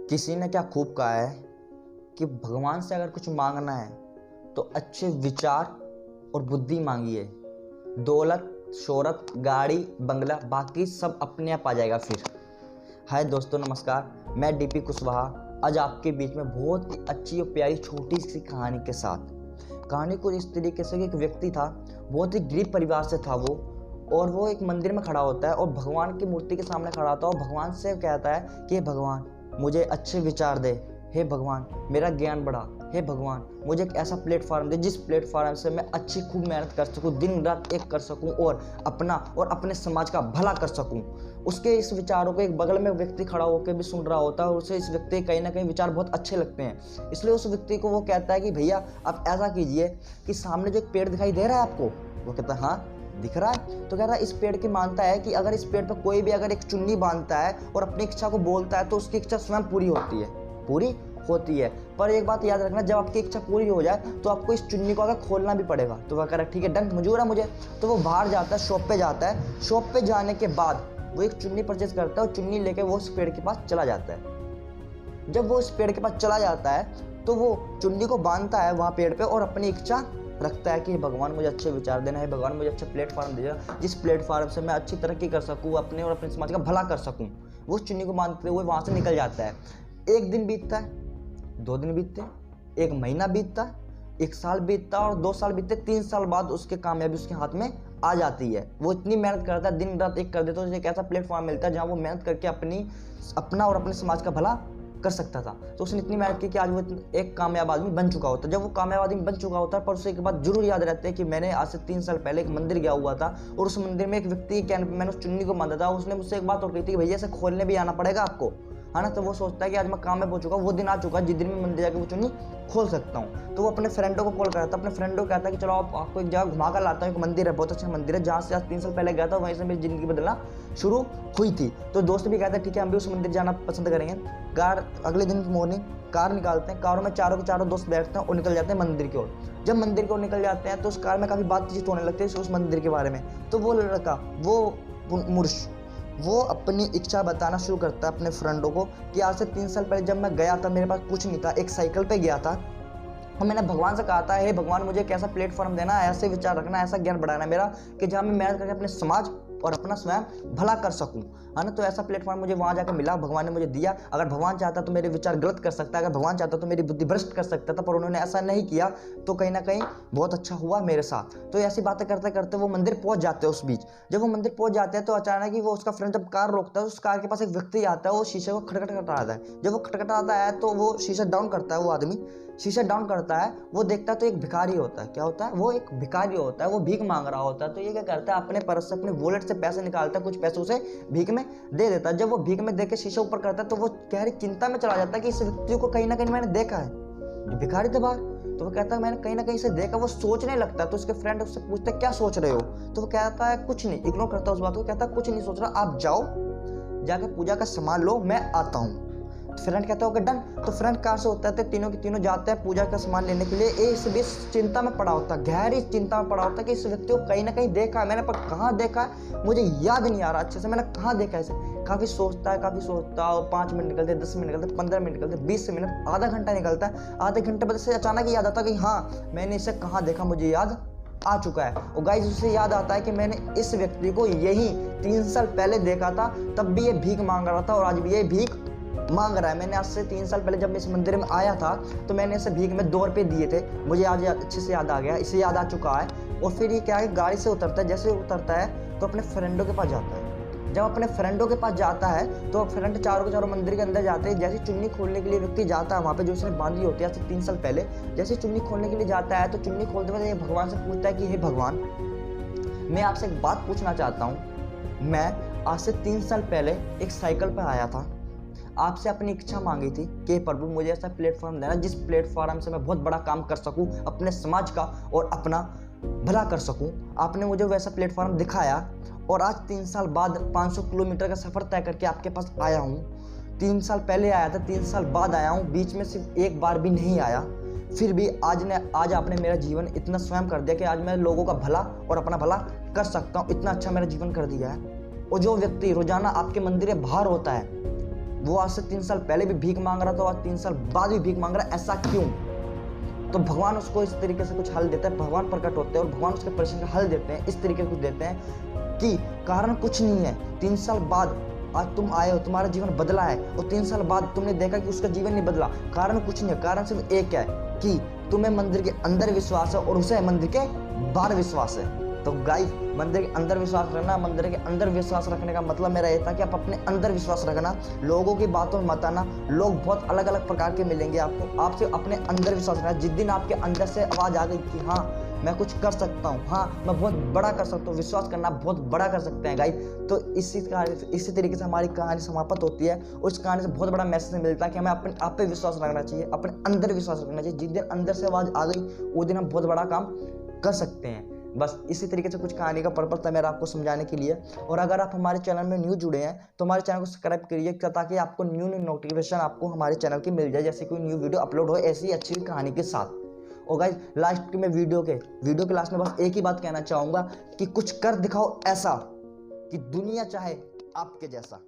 किसी ने क्या खूब कहा है कि भगवान से अगर कुछ मांगना है तो अच्छे विचार और बुद्धि मांगिए। दौलत, शोहरत, गाड़ी, बंगला, बाकी सब अपने आप आ जाएगा फिर। हाय दोस्तों, नमस्कार। मैं डीपी कुशवाहा आज आपके बीच में बहुत ही अच्छी और प्यारी छोटी सी कहानी के साथ। कहानी कुछ इस तरीके से कि एक व्यक्ति था, बहुत ही गरीब परिवार से था वो, और वो एक मंदिर में खड़ा होता है और भगवान की मूर्ति के सामने खड़ा होता है और भगवान से कहता है कि हे भगवान, मुझे अच्छे विचार दे। हे भगवान, मेरा ज्ञान बढ़ा। हे भगवान, मुझे एक ऐसा प्लेटफॉर्म दे जिस प्लेटफॉर्म से मैं अच्छी खूब मेहनत कर सकूं, दिन रात एक कर सकूं और अपना और अपने समाज का भला कर सकूं। उसके इस विचारों को एक बगल में व्यक्ति खड़ा होकर भी सुन रहा होता है और उसे इस व्यक्ति के कहीं ना कहीं विचार बहुत अच्छे लगते हैं। इसलिए उस व्यक्ति को वो कहता है कि भैया आप ऐसा कीजिए कि सामने जो एक पेड़ दिखाई दे रहा है आपको। वो कहता है हाँ दिख रहा है। तो कह रहा है इस पेड़ की मानता है कि अगर इस पेड़ पर कोई भी अगर एक चुन्नी बांधता है और अपनी इच्छा को बोलता है तो उसकी इच्छा स्वयं पूरी होती है। पर एक बात याद रखना, जब आपकी इच्छा पूरी हो जाए तो आपको इस चुन्नी को अगर खोलना भी पड़ेगा। तो वह कह रहा है ठीक है डन, मंजूर है मुझे। तो वो बाहर जाता है, शॉप पे जाता है। शॉप पे जाने के बाद वो एक चुन्नी परचेज करता है और चुन्नी लेके वो उस पेड़ के पास चला जाता है। जब वो उस पेड़ के पास चला जाता है तो वो चुन्नी को बांधता है वहाँ पेड़ पे और अपनी इच्छा रखता है कि भगवान मुझे अच्छे विचार देना है, भगवान मुझे अच्छा प्लेटफॉर्म दीजिएगा जिस प्लेटफॉर्म से मैं अच्छी तरक्की कर सकूँ, अपने और अपने समाज का भला कर सकूँ। वो उस चुन्नी को बांधते हुए वहाँ से निकल जाता है। एक दिन बीतता है, 2 दिन बीतते, 1 महीना बीतता, 1 साल बीतता और 2 साल बीतते। 3 साल बाद उसके कामयाबी उसके हाथ में आ जाती है। वो इतनी मेहनत करता है, दिन रात एक कर देता है, तो उसे एक ऐसा प्लेटफॉर्म मिलता है जहाँ वो मेहनत करके अपना और अपने समाज का भला कर सकता था। तो उसने इतनी मेहनत की कि आज वो एक कामयाब आदमी बन चुका होता है। जब वो कामयाब आदमी बन चुका होता है पर उसे एक बात जरूर याद रहती है कि मैंने आज से 3 साल पहले एक मंदिर गया हुआ था और उस मंदिर में एक व्यक्ति के मैंने उस चुन्नी को बांधा था। उसने मुझसे एक बात और कही थी कि भैया इसे खोलने भी आना पड़ेगा आपको, है ना। तो वो सोचता है कि आज मैं कामयाब हो चुका, वो दिन आ चुका जिस दिन मैं मंदिर जाकर वो चुन्नी खोल सकता हूँ। तो वो अपने फ्रेंडों को कॉल करता है, अपने फ्रेंडों को कहता है कि चलो आपको एक जगह घुमा कर लाता हूँ। एक मंदिर है, बहुत अच्छा मंदिर है, जहाँ से आज 3 साल पहले गया था, वहीं से मेरी जिंदगी बदलना शुरू हुई थी। तो दोस्त भी कहते हैं ठीक है हम भी उस मंदिर जाना पसंद करेंगे। अगले दिन की मॉर्निंग कार निकालते हैं, कारों में चारों के चारों दोस्त बैठते हैं और निकल जाते हैं मंदिर की ओर। जब मंदिर की ओर निकल जाते हैं तो उस कार में काफ़ी बातचीत होने लगती है उस मंदिर के बारे में। तो वो लड़का, वो मुर्श, वो अपनी इच्छा बताना शुरू करता है अपने फ्रेंडों को कि आज से 3 साल पहले जब मैं गया था मेरे पास कुछ नहीं था, एक साइकिल पे गया था और मैंने भगवान से कहा था हे भगवान मुझे एक ऐसा प्लेटफॉर्म देना, ऐसे विचार रखना, ऐसा ज्ञान बढ़ाना मेरा कि जहाँ मैं मेहनत करके अपने समाज और अपना स्वयं भला कर सकूं, है ना। तो ऐसा प्लेटफॉर्म मुझे वहाँ जाकर मिला, भगवान ने मुझे दिया। अगर भगवान चाहता तो मेरे विचार गलत कर सकता, अगर भगवान चाहता तो मेरी बुद्धि भ्रष्ट कर सकता था, पर उन्होंने ऐसा नहीं किया। तो कहीं ना कहीं बहुत अच्छा हुआ मेरे साथ। तो ऐसी बातें करते करते वो मंदिर पहुंच जाते हैं। उस बीच जब वो मंदिर पहुंच जाते हैं तो अचानक ही वो उसका फ्रेंड जब कार रोकता है, उस कार के पास एक व्यक्ति आता है, वो शीशे को खटखटाता है। जब वो खटखटाता है तो वो शीशा डाउन करता है, वो आदमी शीशा डाउन करता है, वो देखता है तो एक भिखारी होता है। क्या होता है? वो एक भिखारी होता है, वो भीख मांग रहा होता है। तो ये क्या करता है, अपने पर्स से, अपने वॉलेट से पैसे निकालता है, कुछ पैसे उसे भीख में दे देता है। जब वो भीख में दे के शीशा ऊपर करता है तो वो गहरी चिंता में चला जाता है कि इस व्यक्ति को कहीं ना कहीं मैंने देखा है, जो भिखारी था बाहर। तो वो कहता है मैंने कहीं ना कहीं इसे देखा। वो सोचने लगता है तो उसके फ्रेंड उससे पूछते क्या सोच रहे हो। तो वो कहता है कुछ नहीं, इग्नोर करता है उस बात को, कहता है कुछ नहीं सोच रहा, आप जाओ जाके पूजा का सामान लो, मैं आता हूँ। फ्रेंड कहता है ओके डन। तो फ्रेंड कार से होता है, तीनों के तीनों जाते हैं पूजा का सामान लेने के लिए। इस बीच चिंता में पड़ा होता है, गहरी चिंता में पड़ा होता है कि इस व्यक्ति को कहीं ना कहीं देखा है मैंने, पर कहाँ देखा है मुझे याद नहीं आ रहा अच्छे से, मैंने कहाँ देखा है इसे। काफ़ी सोचता है और 5 मिनट निकलते, 10 मिनट निकलते, 15 मिनट निकलते, 20 मिनट, आधा घंटा निकलता है। आधे घंटे बाद से अचानक याद आता है कि हाँ मैंने इसे कहाँ देखा, मुझे याद आ चुका है। और गाइस उसे याद आता है कि मैंने इस व्यक्ति को यही 3 साल पहले देखा था, तब भी ये भीख मांग रहा था और आज भी ये भीख मांग रहा है। मैंने आज से 3 साल पहले जब मैं इस मंदिर में आया था तो मैंने इसे भीख में 2 रुपये दिए थे, मुझे आज अच्छे से याद आ गया, इसे याद आ चुका है। और फिर ये क्या है, गाड़ी से उतरता है, जैसे उतरता है तो अपने फ्रेंडों के पास जाता है। जब अपने फ्रेंडों के पास जाता है तो फ्रेंड चारों के चारों मंदिर के अंदर जाते हैं। जैसे चुन्नी खोलने के लिए व्यक्ति जाता है वहाँ पे जो उसने बांधी होती है आज से 3 साल पहले, जैसे चुन्नी खोलने के लिए जाता है तो चुन्नी खोलते वक्त ये भगवान से पूछता है कि हे भगवान, मैं आपसे एक बात पूछना चाहता हूँ। मैं आज से 3 साल पहले एक साइकिल पर आया था, आपसे अपनी इच्छा मांगी थी कि प्रभु मुझे ऐसा प्लेटफॉर्म देना जिस प्लेटफॉर्म से मैं बहुत बड़ा काम कर सकूं, अपने समाज का और अपना भला कर सकूं। आपने मुझे वैसा प्लेटफॉर्म दिखाया और आज 3 साल बाद 500 किलोमीटर का सफ़र तय करके आपके पास आया हूं। 3 साल पहले आया था, 3 साल बाद आया हूं, बीच में सिर्फ एक बार भी नहीं आया। फिर भी आज आपने मेरा जीवन इतना स्वयं कर दिया कि आज मैं लोगों का भला और अपना भला कर सकता हूँ। इतना अच्छा मेरा जीवन कर दिया है। और जो व्यक्ति रोजाना आपके मंदिर के बाहर होता है वो आज से 3 साल पहले भी भीख मांग रहा था, आज 3 साल बाद भी भीख मांग रहा है, ऐसा क्यों? तो भगवान उसको इस तरीके से कुछ हल देता है, भगवान प्रकट होते हैं और भगवान उसके प्रश्न का हल देते हैं, इस तरीके से कुछ देते हैं कि कारण कुछ नहीं है। 3 साल बाद आज तुम आए हो, तुम्हारा जीवन बदला है, और 3 साल बाद तुमने देखा कि उसका जीवन नहीं बदला। कारण कुछ नहीं है, कारण सिर्फ एक है कि तुम्हें मंदिर के अंदर विश्वास है और उसे मंदिर के बाहर विश्वास है। तो गाइस, मंदिर के अंदर विश्वास रखना, मंदिर के अंदर विश्वास रखने का मतलब मेरा ये था कि आप अपने अंदर विश्वास रखना, लोगों की बातों में मत आना। लोग बहुत अलग अलग प्रकार के मिलेंगे आपको, आपसे अपने अंदर विश्वास रखना। जिस दिन आपके अंदर से आवाज़ आ गई कि हाँ मैं कुछ कर सकता हूँ, हाँ मैं बहुत बड़ा कर सकता हूँ, विश्वास करना बहुत बड़ा कर सकते हैं गाइस। तो इसी तरीके से हमारी कहानी समाप्त होती है। उस कहानी से बहुत बड़ा मैसेज मिलता है कि हमें अपने आप पे विश्वास रखना चाहिए, अपने अंदर विश्वास रखना चाहिए। जिस दिन अंदर से आवाज़ आ गई वो दिन हम बहुत बड़ा काम कर सकते हैं। बस इसी तरीके से कुछ कहानी का पर्पस था मेरा आपको समझाने के लिए। और अगर आप हमारे चैनल में न्यू जुड़े हैं तो हमारे चैनल को सब्सक्राइब करिए, ताकि आपको न्यू नोटिफिकेशन आपको हमारे चैनल की मिल जाए, जैसे कोई न्यू वीडियो अपलोड हो ऐसी अच्छी कहानी के साथ। और गाइस, लास्ट में वीडियो के लास्ट में बस एक ही बात कहना चाहूँगा कि कुछ कर दिखाओ ऐसा कि दुनिया चाहे आपके जैसा।